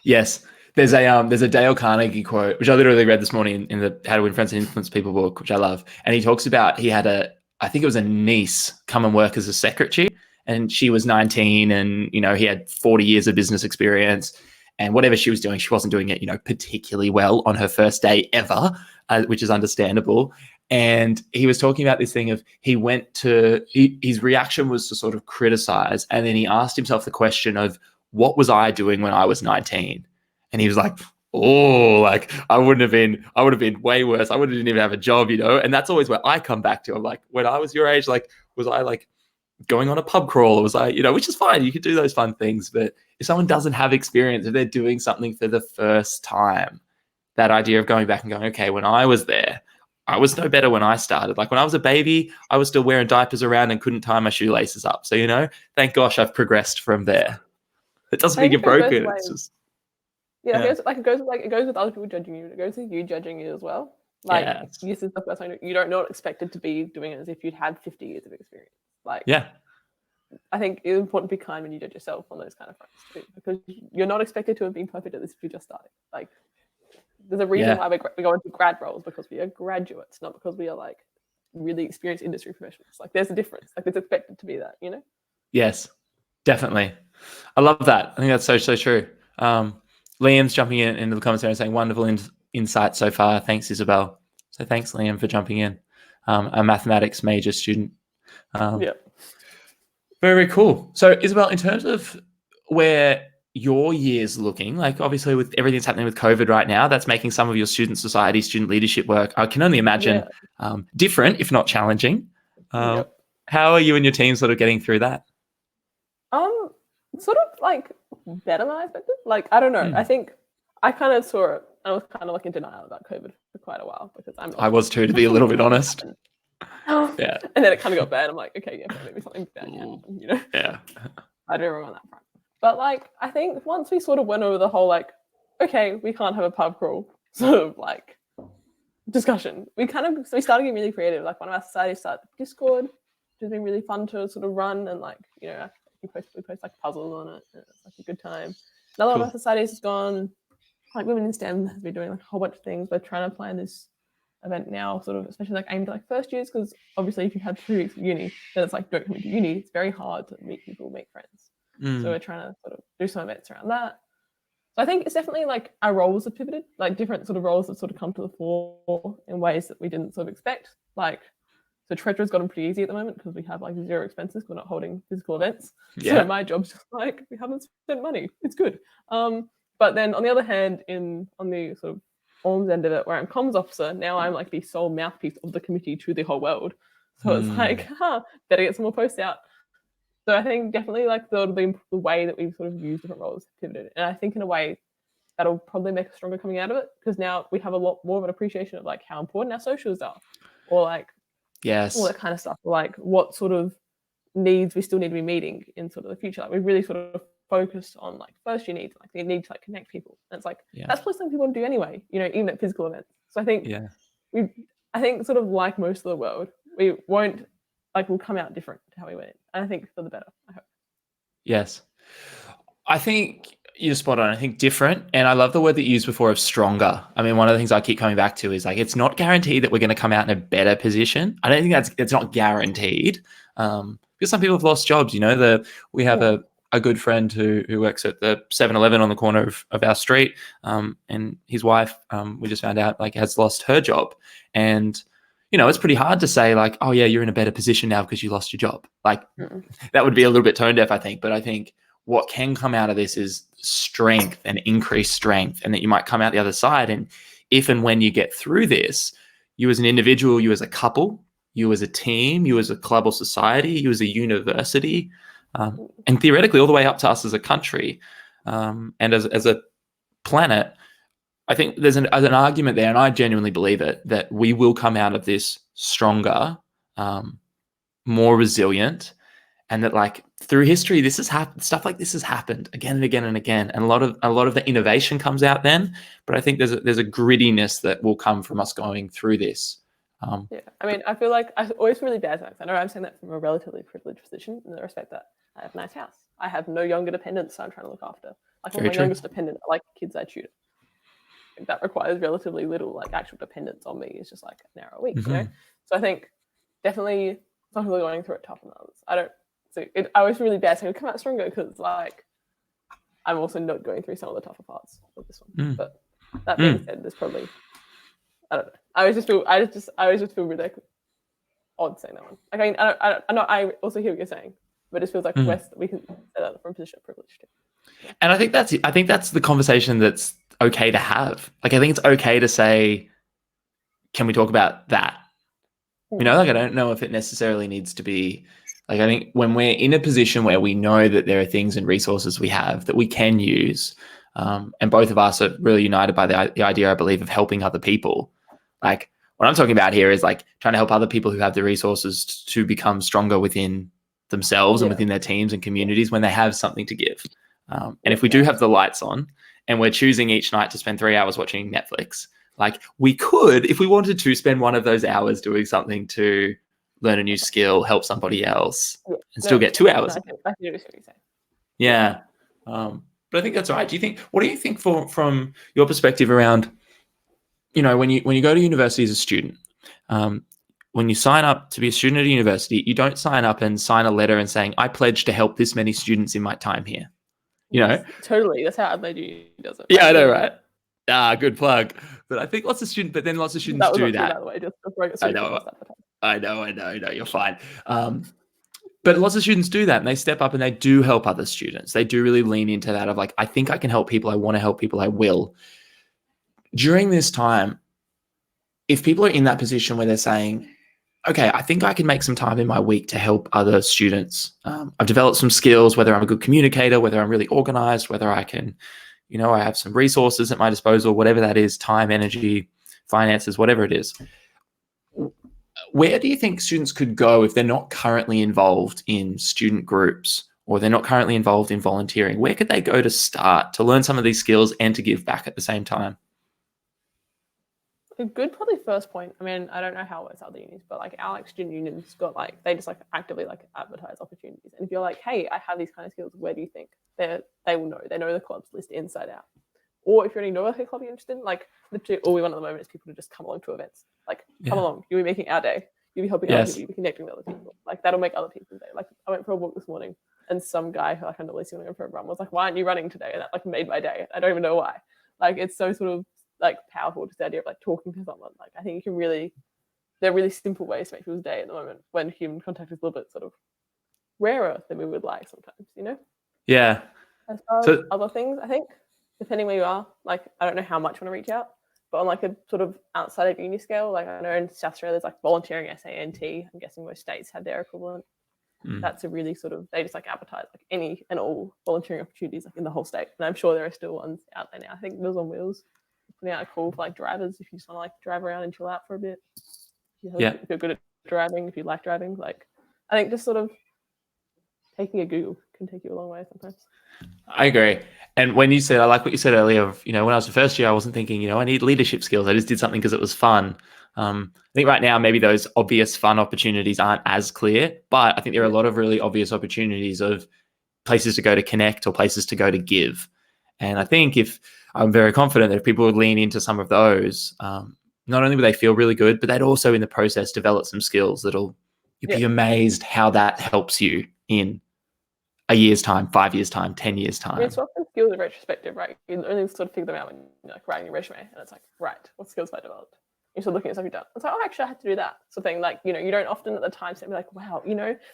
Yes. There's a Dale Carnegie quote, which I literally read this morning in the How to Win Friends and Influence People book, which I love. And he talks about, he had I think it was a niece come and work as a secretary, and she was 19 and, he had 40 years of business experience, and whatever she was doing, she wasn't doing it, particularly well on her first day ever, which is understandable. And he was talking about this thing of his reaction was to sort of criticize. And then he asked himself the question of, what was I doing when I was 19? And he was like, oh, like I would have been way worse. I didn't even have a job, And that's always where I come back to. I'm like, when I was your age, like, was I like going on a pub crawl? Or was I, which is fine. You could do those fun things. But if someone doesn't have experience, if they're doing something for the first time, that idea of going back and going, okay, when I was there, I was no better when I started. Like when I was a baby, I was still wearing diapers around and couldn't tie my shoelaces up. So, thank gosh I've progressed from there. It doesn't mean you're broken. It's just it goes with other people judging you. It goes with you judging you as well. Like this is the first time you don't not expected to be doing it as if you'd had 50 years of experience. Like I think it's important to be kind when you judge yourself on those kind of fronts too, because you're not expected to have been perfect at this if you just started. Like there's a reason why we go into grad roles, because we are graduates, not because we are like really experienced industry professionals. Like there's a difference. Like it's expected to be that, Yes, definitely. I love that. I think that's so true. Liam's jumping into the comments there and saying, wonderful insight so far. Thanks, Isabelle. So thanks, Liam, for jumping in. A mathematics major student. Yeah. Very cool. So, Isabelle, in terms of where your year's looking, like obviously with everything that's happening with COVID right now, that's making some of your student society, student leadership work, I can only imagine, different, if not challenging. Yep. How are you and your team sort of getting through that? Sort of like better than I expected. Like, I don't know. I think I kind of saw it. I was kind of like in denial about COVID for quite a while because I'm not. I was too, to be a little bit honest. Yeah. And then it kind of got bad. I'm like, okay, yeah, maybe something bad can happen, you know? Yeah. I don't remember on that front. But like, I think once we sort of went over the whole like, okay, we can't have a pub crawl sort of like discussion, we started getting really creative. Like one of our societies started Discord, which has been really fun to sort of run, and like, you know, we post like puzzles on it, and it's like a good time. Another one of our societies has gone, like Women in STEM has been doing like a whole bunch of things. We're trying to plan this event now, sort of, especially like aimed at like first years, because obviously if you had 3 weeks of uni, then it's like, don't come into uni. It's very hard to meet people, make friends. So we're trying to sort of do some events around that. So I think it's definitely like our roles have pivoted, like different sort of roles have sort of come to the fore in ways that we didn't sort of expect. Like, so treasurer's gotten pretty easy at the moment because we have like 0 expenses because we're not holding physical events. Yeah. So my job's just like, we haven't spent money. It's good. But then on the other hand, on the sort of arms end of it, where I'm comms officer, now I'm like the sole mouthpiece of the committee to the whole world. So it's like, better get some more posts out. So I think definitely like the way that we've sort of used different roles pivoted. And I think in a way that'll probably make us stronger coming out of it, because now we have a lot more of an appreciation of like how important our socials are, or like all that kind of stuff, or like what sort of needs we still need to be meeting in sort of the future. Like we've really sort of focused on like first year needs, like the need to like connect people. And it's like that's probably something people want to do anyway, you know, even at physical events. So I think I think sort of like most of the world, we won't like we'll come out different to how we went. And I think for the better, I hope. Yes. I think you're spot on. I think different. And I love the word that you used before of stronger. I mean, one of the things I keep coming back to is like, it's not guaranteed that we're going to come out in a better position. I don't think it's not guaranteed. Because some people have lost jobs, you know, we have a good friend who works at the 7-Eleven on the corner of our street. And his wife, we just found out, like, has lost her job. And, you know, it's pretty hard to say like, oh yeah, you're in a better position now because you lost your job. Like that would be a little bit tone deaf, I think. But I think what can come out of this is strength and increased strength, and that you might come out the other side. And if and when you get through this, you as an individual, you as a couple, you as a team, you as a club or society, you as a university, and theoretically all the way up to us as a country, and as a planet, I think there's an argument there, and I genuinely believe it, that we will come out of this stronger, more resilient, and that like through history, this has happened. Stuff like this has happened again and again and again, and a lot of the innovation comes out then. But I think there's a grittiness that will come from us going through this. Yeah, I mean, I feel like I always feel really bad. I know I'm saying that from a relatively privileged position in the respect that I have a nice house. I have no younger dependents, so I'm trying to look after. Like my youngest dependent, like kids I tutor. That requires relatively little like actual dependence on me. It's just like an hour a week, you know. So I think definitely some people are going through it tougher than others. I always feel really bad saying we come out stronger because like I'm also not going through some of the tougher parts of this one. But that being said, there's probably I don't know. I always just feel really like, odd saying that one. Like I mean, I also hear what you're saying, but it just feels like we can say that from a position of privilege too. Yeah. And I think that's the conversation that's okay to have. Like I think it's okay to say, can we talk about that? You know, like I don't know if it necessarily needs to be like, I think when we're in a position where we know that there are things and resources we have that we can use, and both of us are really united by the idea, I believe, of helping other people. Like what I'm talking about here is like trying to help other people who have the resources to become stronger within themselves and within their teams and communities when they have something to give. And if we do have the lights on and we're choosing each night to spend 3 hours watching Netflix, like we could, if we wanted to, spend one of those hours doing something to learn a new skill, help somebody else, and still get 2 hours. I can what you're saying. Yeah. But I think that's right. What do you think from your perspective around, you know, when you go to university as a student, when you sign up to be a student at a university, you don't sign up and sign a letter and saying, I pledge to help this many students in my time here. You know? Totally. That's how Adelaide Uni does it. Yeah, I know, right? Good plug. But I think lots of students do that. By the way, just I know, you're fine. But lots of students do that, and they step up and they do help other students. They do really lean into that of like, I think I can help people. I want to help people. I will. During this time, if people are in that position where they're saying, okay, I think I can make some time in my week to help other students. I've developed some skills, whether I'm a good communicator, whether I'm really organized, whether I can, I have some resources at my disposal, whatever that is, time, energy, finances, whatever it is. Where do you think students could go if they're not currently involved in student groups or they're not currently involved in volunteering? Where could they go to start to learn some of these skills and to give back at the same time? A good probably first point. I mean, I don't know how it's other unis, but like our student unions got like they just like actively like advertise opportunities. And if you're like, hey, I have these kind of skills, where do you think? They will know. They know the clubs list inside out. Or if you already know like a club you're interested in, like all we want at the moment is people to just come along to events. Like come along, you'll be making our day. You'll be helping other people, you'll be connecting with other people. Like that'll make other people's day. Like I went for a walk this morning and some guy who like I normally see when I go for a run was like, why aren't you running today? And that like made my day. I don't even know why. Like it's so sort of like powerful, just the idea of like talking to someone. Like I think you can really, they're really simple ways to make people's day at the moment when human contact is a little bit sort of rarer than we would like sometimes, Yeah. As far as other things, I think, depending where you are, like I don't know how much you want to reach out, but on like a sort of outside of uni scale, like I know in South Australia there's like volunteering SANT. I'm guessing most states have their equivalent. That's a really sort of, they just like advertise like any and all volunteering opportunities like in the whole state. And I'm sure there are still ones out there now. I think Meals on Wheels putting out a call for like drivers if you just want to like drive around and chill out for a bit. If you're good at driving, if you like driving, like I think just sort of taking a Google can take you a long way sometimes. I agree. And when you said, I like what you said earlier of, when I was the first year, I wasn't thinking, I need leadership skills. I just did something because it was fun. I think right now, maybe those obvious fun opportunities aren't as clear, but I think there are a lot of really obvious opportunities of places to go to connect or places to go to give. And I think I'm very confident that if people would lean into some of those, not only would they feel really good, but they'd also in the process develop some skills you'd be amazed how that helps you in a year's time, 5 years' time, 10 years' time. It's often skills are retrospective, right? You only sort of figure them out when you're like writing your resume, and it's like, right, what skills have I developed? You're sort of looking at stuff you've done. It's like, oh, actually, I had to do that sort of thing. Like, you don't often at the time say like, wow,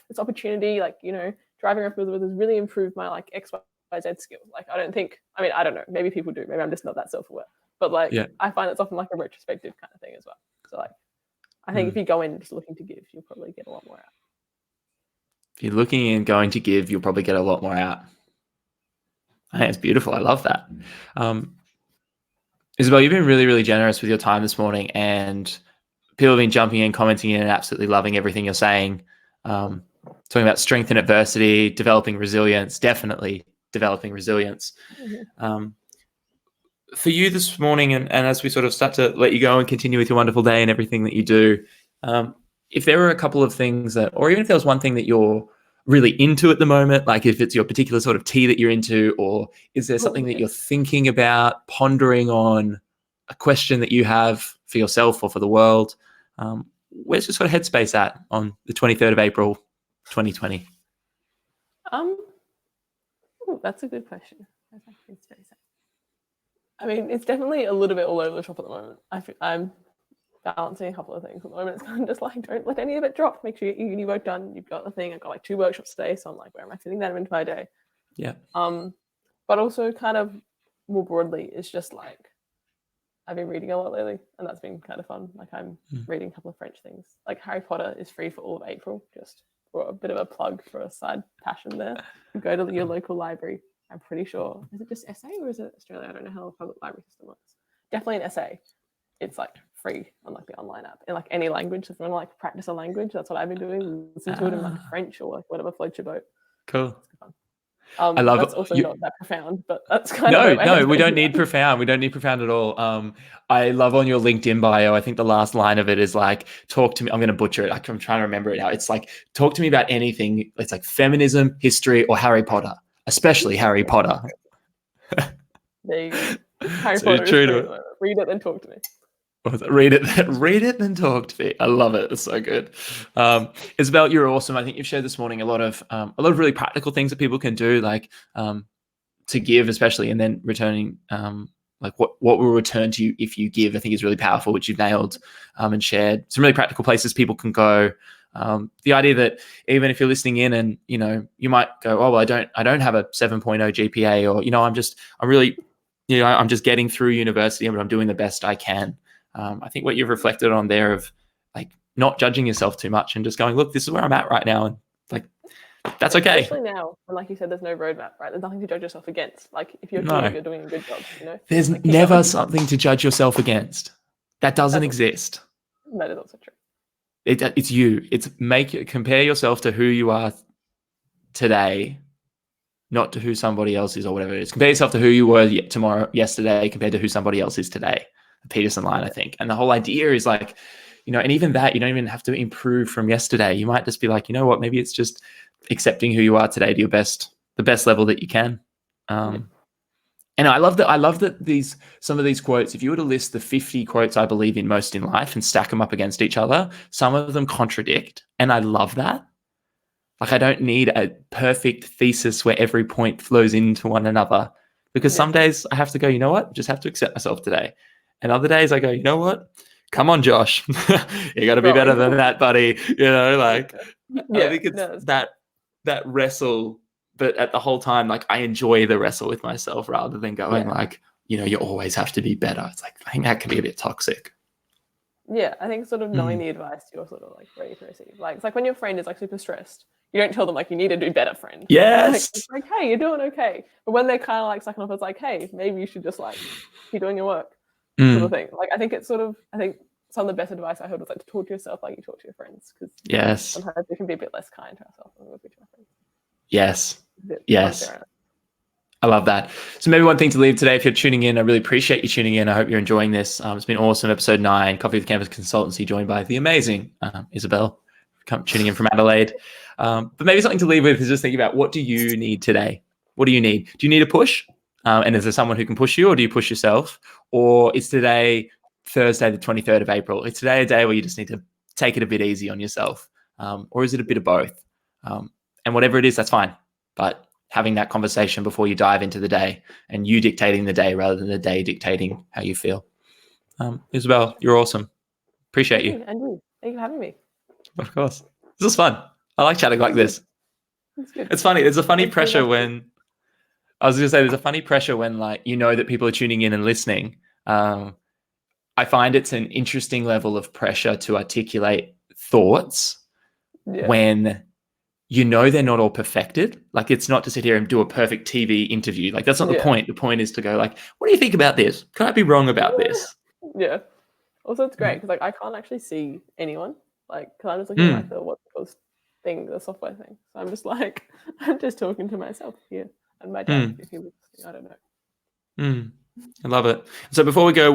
this opportunity, like, driving around fields has really improved my like X, Y, Z skills. Like, I don't know. Maybe people do. Maybe I'm just not that self-aware. But like, I find it's often like a retrospective kind of thing as well. So like, I think if you go in just looking to give, you'll probably get a lot more out. If you're looking and going to give, you'll probably get a lot more out. I think it's beautiful. I love that. Isabelle, you've been really, really generous with your time this morning, and people have been jumping in, commenting in, and absolutely loving everything you're saying. Talking about strength in adversity, developing resilience, definitely developing resilience. For you this morning, and as we sort of start to let you go and continue with your wonderful day and everything that you do, if there were a couple of things that, or even if there was one thing that you're really into at the moment, like if it's your particular sort of tea that you're into, or is there something that you're thinking about, pondering on, a question that you have for yourself or for the world, where's your sort of headspace at on the 23rd of April, 2020? That's a good question. I mean, it's definitely a little bit all over the shop at the moment. I'm balancing a couple of things at the moment. It's kind of just like, don't let any of it drop. Make sure you get your uni work done. You've got the thing. I've got like 2 workshops today, so I'm like, where am I fitting that into my day? Yeah. But also kind of more broadly, it's just like I've been reading a lot lately, and that's been kind of fun. Like I'm reading a couple of French things. Like Harry Potter is free for all of April, just for a bit of a plug for a side passion there. You go to your local library. I'm pretty sure. Is it just essay or is it Australia? I don't know how the public library system works. Definitely an essay. It's like free on like the online app in like any language. So if you want to like practice a language, that's what I've been doing. Listen to it in like French or like whatever floats your boat. Cool. I love that's also not that profound, but that's kind of no. We don't need profound. We don't need profound at all. I love on your LinkedIn bio. I think the last line of it is like, talk to me. I'm going to butcher it. I'm trying to remember it now. It's like, talk to me about anything. It's like feminism, history, or Harry Potter, especially Harry Potter. There you go. Harry Potter. True to it. Read it, then talk to me. Read it, then talk to me. I love it. It's so good. Isabelle, you're awesome. I think you've shared this morning a lot of really practical things that people can do, like to give, especially, and then returning, like what will return to you if you give. I think is really powerful, which you've nailed and shared. Some really practical places people can go. The idea that even if you're listening in and, you might go, oh, well, I don't have a 7.0 GPA, or, I'm just getting through university, but I'm doing the best I can. I think what you've reflected on there of like not judging yourself too much and just going, look, this is where I'm at right now. And like, that's okay. Especially now, and like you said, there's no roadmap, right? There's nothing to judge yourself against. Like if you're doing it, you're doing a good job, There's like, never something to judge yourself against. That doesn't exist. That is also true. It's you. It's compare yourself to who you are today, not to who somebody else is or whatever it is. Compare yourself to who you were yesterday compared to who somebody else is today. The Peterson line, I think. And the whole idea is like, and even that, you don't even have to improve from yesterday. You might just be like, you know what, maybe it's just accepting who you are today to the best level that you can. And I love that some of these quotes, if you were to list the 50 quotes I believe in most in life and stack them up against each other, some of them contradict. And I love that. Like, I don't need a perfect thesis where every point flows into one another, because some days I have to go, you know what, just have to accept myself today. And other days I go, you know what, come on, Josh, you got to be better than that, buddy. I think it's that wrestle. But at the whole time, like, I enjoy the wrestle with myself rather than going like, you always have to be better. It's like, I think that can be a bit toxic. Yeah, I think sort of knowing the advice you're sort of like ready to receive. Like, it's like when your friend is like super stressed, you don't tell them like you need to do better, friend. Yes. It's like, hey, you're doing okay. But when they're kind of like sucking off, it's like, hey, maybe you should just like keep doing your work, sort of thing. Like, I think some of the best advice I heard was like to talk to yourself like you talk to your friends, because sometimes we can be a bit less kind to ourselves than we would be to our friends. Yes. I love that. So maybe one thing to leave today, if you're tuning in, I really appreciate you tuning in. I hope you're enjoying this. It's been awesome. Episode 9, Coffee with Campus Consultancy, joined by the amazing Isabelle, tuning in from Adelaide. But maybe something to leave with is just thinking about, what do you need today? What do you need? Do you need a push? And is there someone who can push you, or do you push yourself? Or is today Thursday, the 23rd of April? Is today a day where you just need to take it a bit easy on yourself? Or is it a bit of both? And whatever it is, that's fine. But having that conversation before you dive into the day, and you dictating the day rather than the day dictating how you feel. Isabelle, you're awesome. Appreciate you. And thank you for having me. Of course. This is fun. I like chatting like this. It's funny. There's a funny pressure when, like, that people are tuning in and listening. I find it's an interesting level of pressure to articulate thoughts when they're not all perfected. Like, it's not to sit here and do a perfect TV interview. Like, that's not the point. The point is to go like, what do you think about this? Can I be wrong about this? Yeah. Also, it's great because like I can't actually see anyone. Like, because I'm just looking at like the software thing. So I'm just like, I'm just talking to myself here and my dad. If he was, I don't know. I love it. So before we go,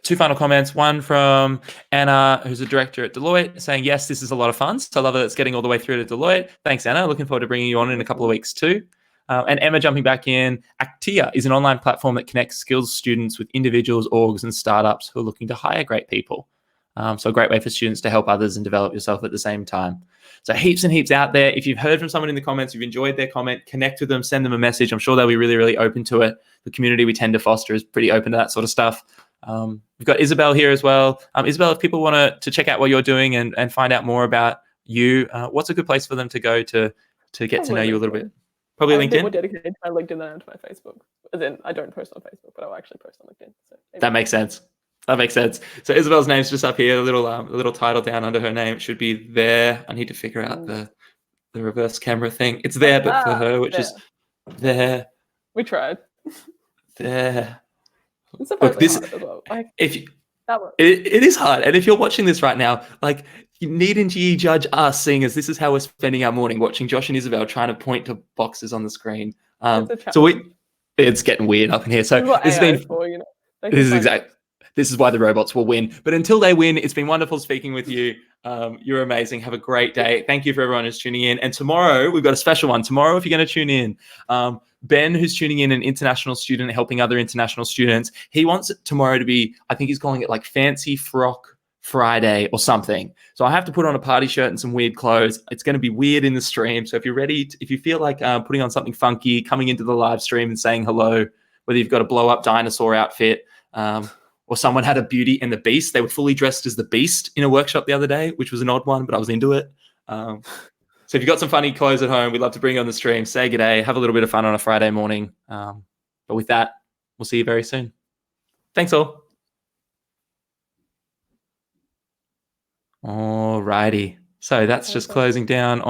two final comments. One from Anna, who's a director at Deloitte, saying, yes, this is a lot of fun. So I love that it's getting all the way through to Deloitte. Thanks, Anna. Looking forward to bringing you on in a couple of weeks too. And Emma jumping back in, Actia is an online platform that connects skills students with individuals, orgs, and startups who are looking to hire great people. So a great way for students to help others and develop yourself at the same time. So heaps and heaps out there. If you've heard from someone in the comments, you've enjoyed their comment, connect with them, send them a message. I'm sure they'll be really, really open to it. The community we tend to foster is pretty open to that sort of stuff. We've got Isabelle here as well. Isabelle, if people want to check out what you're doing and find out more about you, what's a good place for them to go to get to know you a little bit? Probably LinkedIn? I'm more dedicated to my LinkedIn than to my Facebook. As in, I don't post on Facebook, but I'll actually post on LinkedIn. So that makes sense. So Isabelle's name's just up here, a little title down under her name. It should be there. I need to figure out the reverse camera thing. It's there, but for her, which is there. We tried. There. It's surprisingly hard as well. Like, it is hard. And if you're watching this right now, like, needn't ye judge us, seeing as this is how we're spending our morning, watching Josh and Isabelle trying to point to boxes on the screen. It's getting weird up in here. So this is why the robots will win. But until they win, it's been wonderful speaking with you. You're amazing. Have a great day. Thank you for everyone who's tuning in. And tomorrow, we've got a special one. Tomorrow, if you're going to tune in, Ben, who's tuning in, an international student helping other international students, he wants it tomorrow to be, I think he's calling it like Fancy Frock Friday or something. So I have to put on a party shirt and some weird clothes. It's going to be weird in the stream. So if you're ready, if you feel like putting on something funky, coming into the live stream and saying hello, whether you've got a blow up dinosaur outfit, or someone had a Beauty and the Beast. They were fully dressed as the Beast in a workshop the other day, which was an odd one, but I was into it. So if you've got some funny clothes at home, we'd love to bring you on the stream, say good day, have a little bit of fun on a Friday morning. But with that, we'll see you very soon. Thanks all. All righty. So that's just closing down on